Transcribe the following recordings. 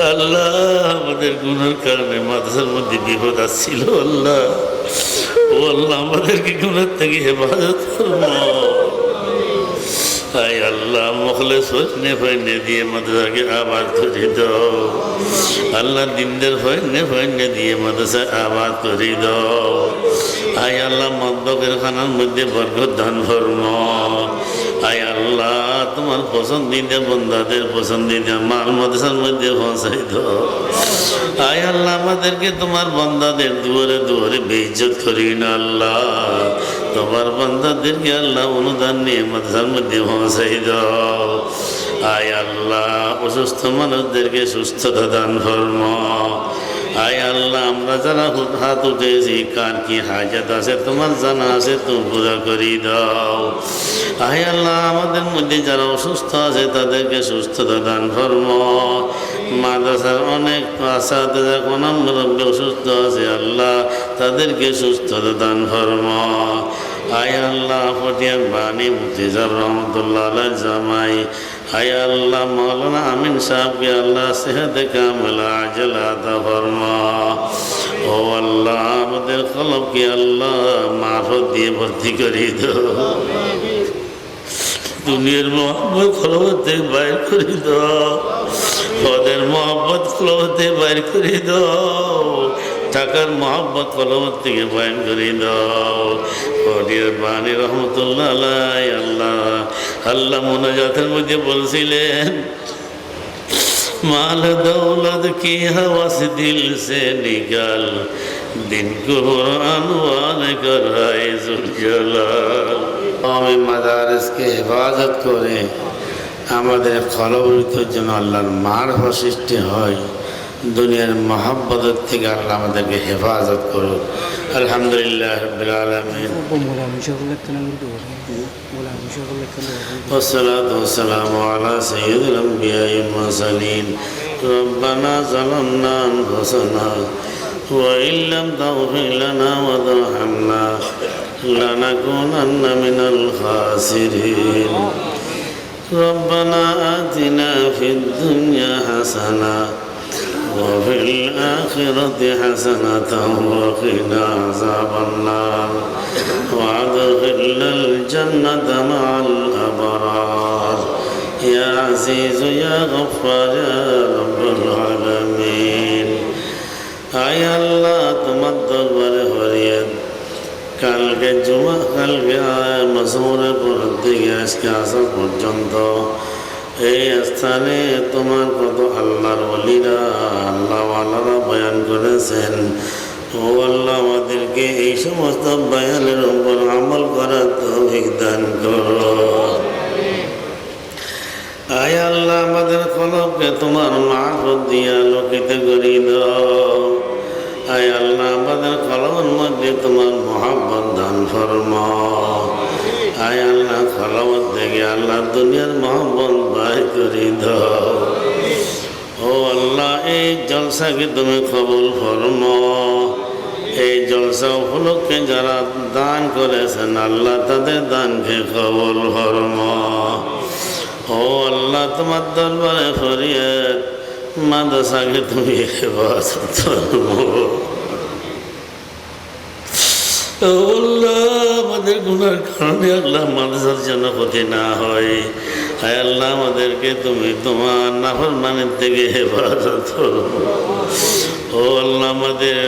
আল্লাহ আমাদের গুনার কারণে মাদ্রাসার মধ্যে বিপদ আসছিল। আল্লাহ ও আল্লাহ আমাদেরকে গুনার থেকে হেফাজত করবো। হায় আল্লাহ মুখলেস ফয়নে ফয়নে দিয়ে মাদ্রাসাকে আবাদ করে দাও। আল্লাহ দিনদের ফয়নে দিয়ে মাদ্রাসা আবাদ করে দাও। হায় আল্লাহ মদ্যকের খানার মধ্যে বরকত দান ফরমা। হায় আল্লাহ তোমার পছন্দিদা বন্দাদের পছন্দিদা মাল মাদ্রাসার মধ্যে পৌঁছাই দাও। হায় আল্লাহ আমাদেরকে তোমার বন্দাদের দুয়ারে দুয়ারে বেইজ্জত করি না আল্লাহ। তোমার বান্দাদেরকে আল্লাহ অনুদান নিয়ে মাদ্রাসার মধ্যে পৌঁছাই দাও। আয় আল্লাহ অসুস্থ মানুষদেরকে সুস্থতা দান ফরমা। আয় আল্লাহ আমরা যারা হাত উঠেছি কার কি হাজত আছে তোমার জানা আছে তুমি পুরা করি দাও। আয় আল্লাহ আমাদের মধ্যে যারা অসুস্থ আছে তাদেরকে সুস্থতা দান ফরমা। মাদ্রাসার অনেক আসাতে কোন মুরব্বী অসুস্থ আছে আল্লাহ তাদেরকে সুস্থতা দান ফরমা। আয় আল্লাহ ফটিয়ার বাণী মুফতি সাহেব রহমতুল্লাহ আলাইহ জামাই আয় আল্লাহ মৌলানা আমিন সাহেবকে আল্লাহ সেহতে কামেলা আজল আতা ফরমা। ও আল্লাহ আমাদের কলবকে আল্লাহ মারফত দিয়ে ভর্তি করি দাও। দুনিয়ার মোহাম্মদ কলবতে বাইর করে দাও। ওদের মোহাম্মদ কলবতে বাইর করে দাও। টাকার মোহাম্মদ কলবত থেকে বাইর করে দাও। ফটিয়ার বাণী রহমতুল্লাহ আলাইহ আল্লাহ আল্লাহ মোনাজাতের মধ্যে বলছিলেন মাল দৌলত কি হওয়াস দিল সে নিকাল দিন কো কুরআন কর হায় জুল জালাল। আমি মাদারিসকে হেফাজত করে আমাদের কলবরিতর জন্য আল্লাহর মারফত সৃষ্টি হয়। দুনিয়ার মহাব্বতের থেকে আল্লাহ আমাদেরকে হেফাজত করুন। আলহামদুলিল্লাহ রাব্বিল আলামিন। والصلاة والسلام على سيد الأنبياء والمرسلين. ربنا ظلمنا أنفسنا وإن لم تغفر لنا وترحمنا لنكونن من الخاسرين. ربنا آتنا في الدنيا حسنة وفي الآخرة حسنة وقنا عذاب النار وأدخلنا الجنة مع الأبرار يا عزيز يا غفار يا رب العالمين. আয় আল্লাহ তোমার দরবারে ফরিয়াদ কালকে জুমা কালকে মাসুরের পর থেকে আজকে আসা পর্যন্ত এই স্থানে তোমার কত আল্লাহর ওলিরা আল্লাহওয়ালারা বয়ান করেছেন। ও আল্লাহ আমাদেরকে এই সমস্ত বয়ানের উপর আমল করার তৌফিক দান করো। আয় আল্লাহ আমাদের কলবকে তোমার মারফত দিয়ে আলোকিত করে দাও। আয় আল্লাহ আমাদের কলমের মধ্যে তোমার মহাব্বত দান ফরমাও। আয় আল্লাহ কলমের থেকে আল্লাহ দুনিয়ার মহাব্বত বাইর করে দাও। ও আল্লাহ এই জলসাকে তুমি কবুল ফরমাও। এই জলসা উপলক্ষে যারা দান করেছেন আল্লাহ তাদের দানকে কবুল ফরমাও। ও আল্লাহ তোমার দরবারে ফরিয়াদ মাদ্রাসাকে তুমি হেফাজত ফরমাও। আল্লাহ আমাদের গুনার কারণে আল্লাহ মাদ্রাসার যেন ক্ষতি না হয়। হায় আল্লাহ আমাদেরকে তুমি তোমার নাফরমানের থেকে হেফাজত করো। ও আল্লাহ আমাদের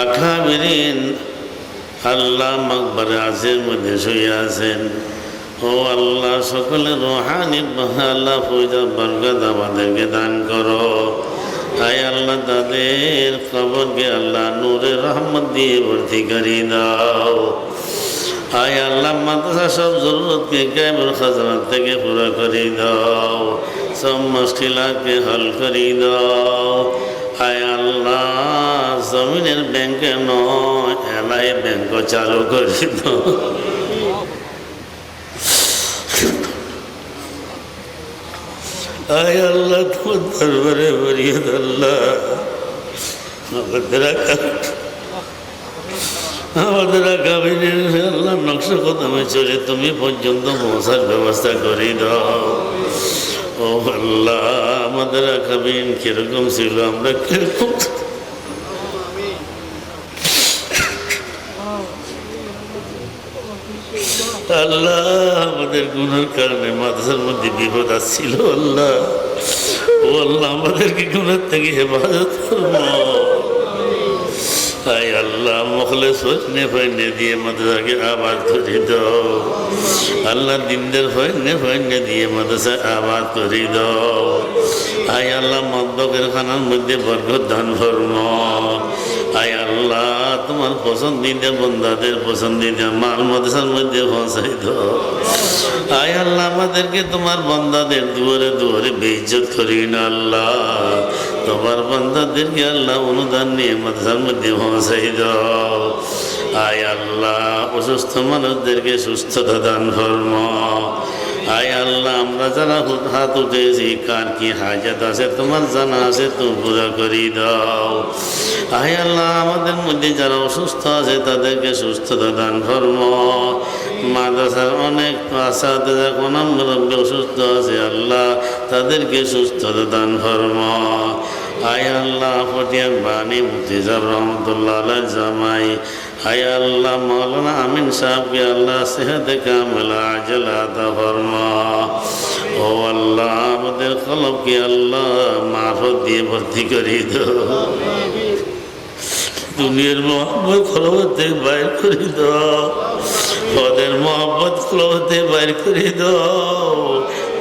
আকাবিরিন আল্লাহ মাকবারে আজের মধ্যে শুয়ে আছেন। ও আল্লাহ সকলের রুহানি আল্লাহ ফয়দা বরকত আমাদেরকে দান করো। আয় আল্লাহ তাদের কবরকে আল্লাহ নূরের রহমত দিয়ে ভর্তি করে দাও। আয় আল্লাহ মাদ্রাসা সব জরুরতকে গায়বুল খাজানা থেকে পুরা করে দাও। সব মুশকিলাতকে হল করে দাও। আয় আল্লাহ জমিনের ব্যাংকে নয় এলাই ব্যাংক চালু করে দাও। আয় আল্লাহ তোমার দরবারে ফরিয়াদ আল্লাহ আমাদের আগামীদের আল্লাহ নকশা কদমে চলে তুমি পর্যন্ত পৌঁছার ব্যবস্থা করে দাও। ও আল্লাহ, আমাদের আকাবিন কিরকম ছিল, আমরা কিরকম। আল্লাহ, আমাদের গুনার কারণে মাদ্রাসার মধ্যে বিপদ আসছিল। আল্লাহ, ও আল্লাহ, আমাদেরকে গুনার থেকে হেফাজত করবো। আয় আল্লাহ, মুখলেস হইনে ফাইনে দিয়ে মাদ্রাসাকে আবাদ করে দাও। আল্লাহ, দিনদের ফাইনে দিয়ে মাদ্রাসা আবাদ করে দাও। আয় আল্লাহ, মদ্যকের খানার মধ্যে বরকত দান ফরমা। আয় আল্লাহ, তোমার পছন্দিদা বন্দাদের পছন্দিদা মাল মাদ্রাসার মধ্যে পৌঁছাই দাও। আয় আল্লাহ, আমাদেরকে তোমার বন্দাদের দুয়ারে দুয়ারে বেইজ্জত করি না। আল্লাহ, তোমার বান্দাদেরকে আল্লাহ অনুদান নিয়ে মাদ্রাসার মধ্যে পৌঁছাই দাও। আয় আল্লাহ, অসুস্থ মানুষদেরকে সুস্থতা দান ফরমা। আয় আল্লাহ, আমরা যারা হাত উঠেছি, কার কি হাজত আছে তোমার জানা আছে, তুমি পুরা করি দাও। আয় আল্লাহ, আমাদের মধ্যে যারা অসুস্থ আছে তাদেরকে সুস্থতা দান ফরমা। মাদ্রাসার অনেক আসাতে কোন মুরব্বী অসুস্থ আছে, আল্লাহ তাদেরকে সুস্থতা দান ফরমা। আয় আল্লাহ, ফটিয়ার বাণী মুফতি সাহেব রহমতুল্লাহ আলাইহি জামাই, আয় আল্লাহ, মৌলানা আমিন সাহেবকে আল্লাহ সেহতে কামেলা আজলা আতা ফরমা। ও আল্লাহ, আমাদের কলবকে আল্লাহ মারফত দিয়ে ভর্তি করি দাও। দুনিয়ার মোহাম্মত কলবতে বাইর করে দাও। ওদের মোহাম্মত কলবতে বাইর করে দাও।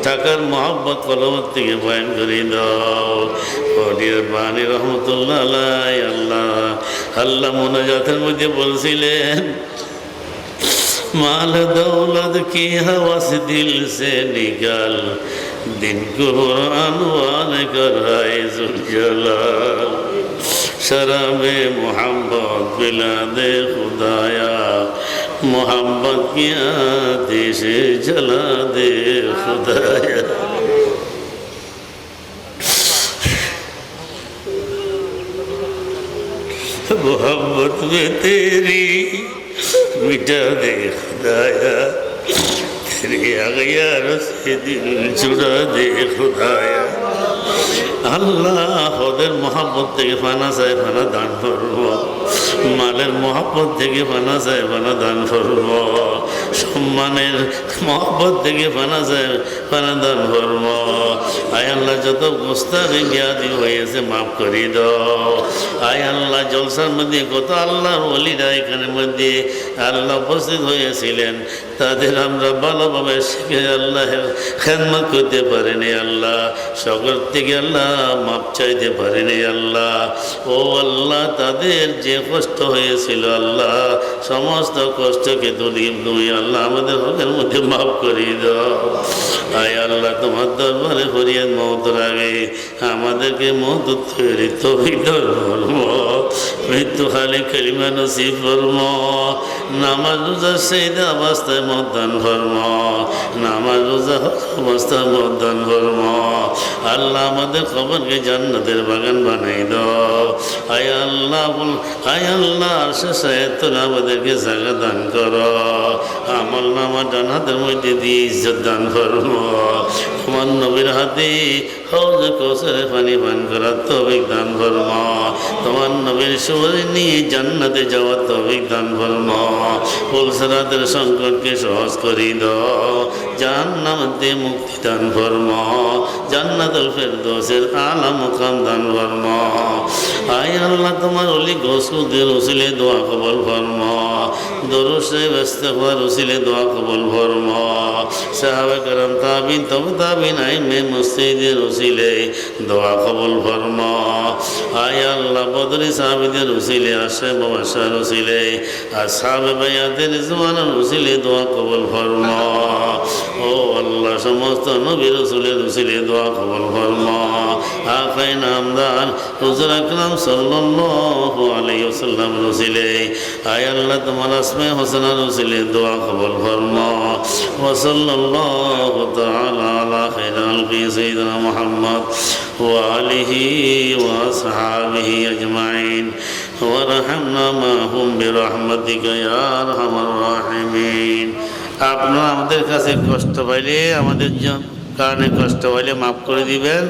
টাকার মোহাম্মত কলবত থেকে বয়ান করে দাও। ফটিয়ার বাণী রহমতুল্লাহ আলাই আল্লাহ আল্লাহ মোনাজাতের মধ্যে বলছিলেন, माल दौलत की हवस दिल से निकाल, दिन को कुरान वाले कराए जुलजलाल, शराबे मोहब्बत पिला दे खुदाया, मोहब्बत की आतिश जला दे खुदाया। मोहब्बत में तेरी मिटा दे खुदाया, तेरे अगयार से दिल जुड़ा दे खुदाया। আল্লাহ, ওদের মহাব্বত থেকে ফানা চায় ফানা দান করব, মালের মহাব্বত থেকে ফানা চায় ফানা দান করব, সম্মানের মহাব্বত থেকে ফানা চায় ফানা দান করব। আয় আল্লাহ, যত গোস্তারে জ্ঞাতি হয়েছে মাফ করি দাও। আয় আল্লাহ, জলসার মধ্যে কত আল্লাহর ওলিরা এখানে মধ্যে আল্লাহ উপস্থিত হয়েছিলেন, তাদের আমরা ভালোভাবে শিখে আল্লাহের খেদমত করতে পারিনি। আল্লাহ, সকল থেকে আল্লাহ মাপ চাইতে পারিনি। আল্লাহ, ও আল্লাহ, তাদের যে কষ্ট হয়েছিল আল্লাহ, সমস্ত কষ্টকে তুমি আল্লাহ আমাদের হকের মধ্যে মাফ করিয়ে দাও। আয় আল্লাহ, তোমার দরবারে ফরিয়াদ মওতের আগে আমাদেরকে মওত তৈরি তৌফিক দান ফরমা। মৃত্যু খালি কালিমা নসিব ফরমা। নামাজ রোজা সেদা অবস্থায় মওত দান ফরমা। নামাজ রোজা অবস্থায় মওত দান ফরমা। আল্লাহ, আমাদের কবরকে জান্নাতের বাগান বানাই দাও। আয় আল্লাহ, আয় আল্লাহ, আরশের সায়াতুল আমাদেরকে জায়গা দান করো। আমল নামা ডান হাতের মধ্যে দিয়ে ইজ্জত দান ফরমা। তোমার নবীর হাতে হৌজ কৌশলে পানি পান করার তৌফিক দান ফরমা। তোমার নবীর সুপারিশ নিয়ে জান্নাতে যাওয়ার তৌফিক দান ফরমা। পুলসরাতের সংকটকে সহজ করে দাও। জান্নাতে মুক্তি দান ফরমা। জান্নাতুল ফেরদৌসের আলা মুকাম দান ফরমা। আয় আল্লাহ, তোমার ওলি গসুদের উসিলে দোয়া কবুল ফরমা। দরুদ শরীফ ইস্তিগফার উসিলে দোয়া কবুল ফরমা। সাহাবা کرام তাবিন তাবিন আইমে মুস্তাহিদের উসিলে দোয়া কবুল ফরমা। আয় আল্লাহ, বদরি সাহাবীদের উসিলে, আশরাফ মুবাশশির উসিলে, আসহাবে বায়াতের রিজওয়ানের উসিলে দোয়া কবুল ফরমা। ও আল্লাহ, সমস্ত নবী রাসূলের উসিলে দোয়া কবুল ফরমা। আকায়ে নামদার হুজুর আকরাম সাল্লাল্লাহু আলাইহি ওয়াসাল্লাম উসিলে, আয় আল্লাহ, তোমার আসমায়ে হোসেনার উসিলে দোয়া কবুল ফরমা। ওয়া সাল্লাল্লাহু তাআলা আলা খায়রিল খালকি সাইয়্যিদিনা মুহাম্মদ ওয়া আলিহি ওয়া আসহাবিহি আজমাইন ওয়ারহামনা মাহুম বিরহমাতিকা ইয়া আরহামার রাহিমিন। আপনারা আমাদের কাছে কষ্ট পাইলে আমাদের কারণে কষ্ট হলে মাফ করে দিবেন।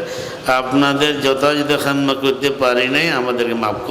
আপনাদের যথাযথ খাদমত করতে পারি নাই, আমাদেরকে মাফ করুন।